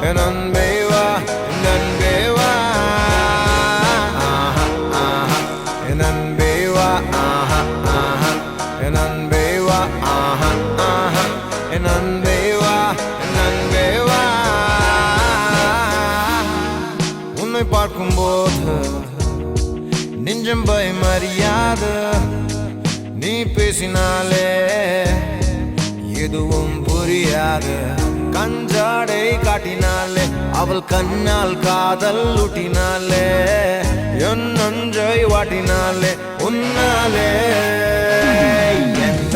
என் அன்பே வா என் அன்பே வா என் அன்பே வா என் அன்பே வா என் அன்பே வா என் அன்பே வா உன்னை பார்க்கும்போது நெஞ்சம் பயமறியாது நீ பேசினாலே எதுவும் புரியாது கஞ்சாடை காட்டினாலே அவள் கண்ணால் காதல் ஊட்டினாலே என் நஞ்சை வாட்டினாலே உன்னாலே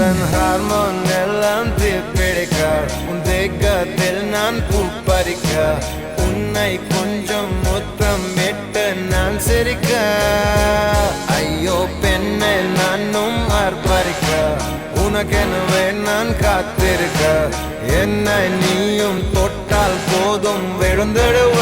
என் ஹார்மோன் எல்லாம் தீர்ப்பிடிக்க உன் தேக்கத்தில் நான் பூப்பறிக்க உன்னை கொஞ்சம் முத்தம் விட்டு நான் சிரிக்க ஐயோ பெண்ணை நானும் அர்ப்பரிக்க உனக்கெனவே நான் காத்திருக்க என்னை நீயும் தொட்டால் போதும் விழுந்திடுவ